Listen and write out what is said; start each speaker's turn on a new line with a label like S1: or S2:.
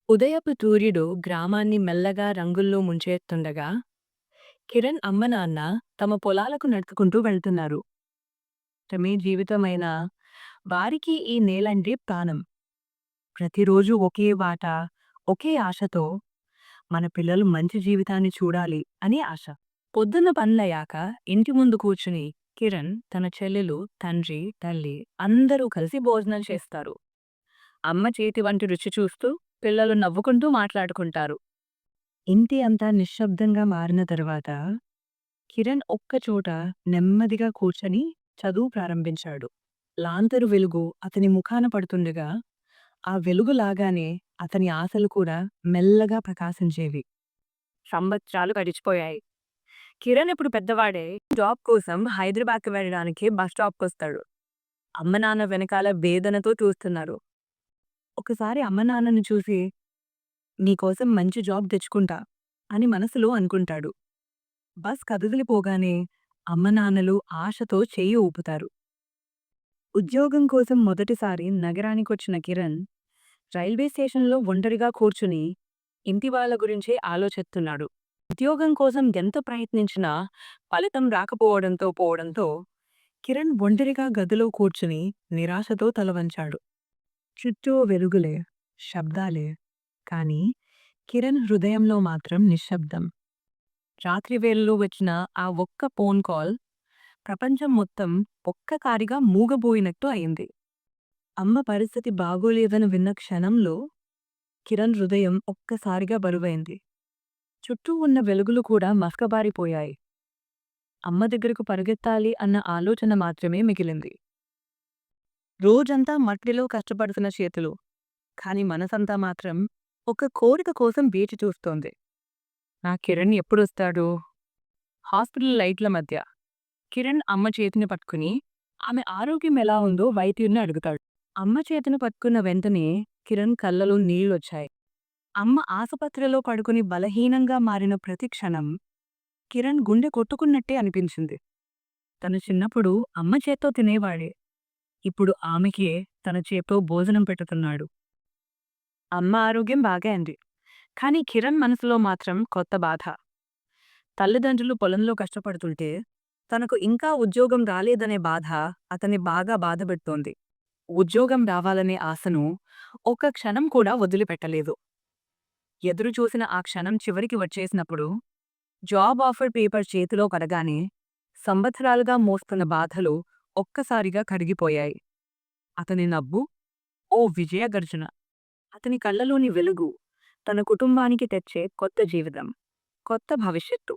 S1: ఉదయపు సూర్యుడు గ్రామాన్ని మెల్లగా రంగుల్లో ముంచేస్తుండగా, కిరణ్ అమ్మ నాన్న తమ పొలాలకు నడుచుకుంటూ వెళ్తున్నారు. తమే జీవితమైన వారికి ఈ నేలంటే ప్రాణం. ప్రతిరోజు ఒకే బాట, ఒకే ఆశతో మన పిల్లలు మంచి జీవితాన్ని చూడాలి అని ఆశ. పొద్దున్న పనులయ్యాక ఇంటి ముందు కూర్చుని కిరణ్ తన చెల్లెలు, తండ్రి, తల్లి అందరూ కలిసి భోజనం చేస్తారు. అమ్మ చేతి వంటి రుచి చూస్తూ పిల్లలు నవ్వుకుంటూ మాట్లాడుకుంటారు. ఇంటి అంతా నిశ్శబ్దంగా మారిన తరువాత కిరణ్ ఒక్కచోట నెమ్మదిగా కూర్చొని చదువు ప్రారంభించాడు. లాంతరు వెలుగు అతని ముఖాన పడుతుండగా ఆ వెలుగు లాగానే అతని ఆశలు కూడా మెల్లగా ప్రకాశించేవి. సంవత్సరాలు గడిచిపోయాయి. కిరణ్ ఇప్పుడు పెద్దవాడే జాబ్ కోసం హైదరాబాద్కి వెళ్ళడానికి బస్ స్టాప్‌కొస్తాడు. అమ్మ నాన్న వెనకాల వేదనతో చూస్తున్నారు. ఒకసారి అమ్మ నాన్నని చూసి నీకోసం మంచి జాబ్ తెచ్చుకుంటా అని మనసులో అనుకుంటాడు. బస్ కదిలిపోగానే అమ్మ నాన్నలు ఆశతో చెయ్యి ఊపుతారు. ఉద్యోగం కోసం మొదటిసారి నగరానికొచ్చిన కిరణ్ రైల్వే స్టేషన్లో ఒంటరిగా కూర్చుని ఇంటి వాళ్ళ గురించే ఆలోచిస్తున్నాడు. ఉద్యోగం కోసం ఎంత ప్రయత్నించినా ఫలితం రాకపోవడంతో కిరణ్ ఒంటరిగా గదిలో కూర్చుని నిరాశతో తలవంచాడు. చుట్టూ వెలుగులే, శబ్దాలే, కానీ కిరణ్ హృదయంలో మాత్రం నిశ్శబ్దం. రాత్రి వేళలో వచ్చిన ఆ ఒక్క ఫోన్ కాల్ ప్రపంచం మొత్తం ఒక్కసారిగా మూగబోయినట్టు అయింది. అమ్మ పరిస్థితి బాగోలేదని విన్న క్షణంలో కిరణ్ హృదయం ఒక్కసారిగా బరువైంది. చుట్టూ ఉన్న వెలుగులు కూడా మసకబారిపోయాయి. అమ్మ దగ్గరకు పరుగెత్తాలి అన్న ఆలోచన మాత్రమే మిగిలింది. రోజంతా మట్టిలో కష్టపడుతున్న చేతులు, కాని మనసంతా మాత్రం ఒక కోరిక కోసం వేచి చూస్తోంది. నా కిరణ్ ఎప్పుడొస్తాడు? హాస్పిటల్ లైట్ల మధ్య కిరణ్ అమ్మ చేతిని పట్టుకుని ఆమె ఆరోగ్యం ఎలా ఉందో వైద్యుడిని అడుగుతాడు. అమ్మ చేతిని పట్టుకున్న వెంటనే కిరణ్ కళ్ళలో నీళ్లొచ్చాయి. అమ్మ ఆసుపత్రిలో పడుకుని బలహీనంగా మారిన ప్రతి క్షణం కిరణ్ గుండె కొట్టుకున్నట్టే అనిపించింది. తను చిన్నప్పుడు అమ్మ చేత్తో తినేవాడే. ఇప్పుడు ఆమెకే తన చేత్తో భోజనం పెట్టుతున్నాడు. అమ్మ ఆరోగ్యం బాగే ఉంది. కానీ కిరణ్ మనసులో మాత్రం కొత్త బాధ. తల్లిదండ్రులు పొలంలో కష్టపడుతుంటే తనకు ఇంకా ఉద్యోగం రాలేదనే బాధ అతన్ని బాగా బాధపెడుతోంది. ఉద్యోగం రావాలనే ఆశను ఒక్క క్షణం కూడా వదిలిపెట్టలేదు. ఎదురుచూసిన ఆ క్షణం చివరికి వచ్చేసినప్పుడు జాబ్ ఆఫర్ పేపర్ చేతిలో పడగానే సంవత్సరాలుగా మోస్తున్న బాధలు ఒక్కసారిగా కరిగిపోయాయి. అతని నవ్వు ఓ విజయ గర్జన. అతని కళ్ళలోని వెలుగు తన కుటుంబానికి తెచ్చే కొత్త జీవితం, కొత్త భవిష్యత్తు.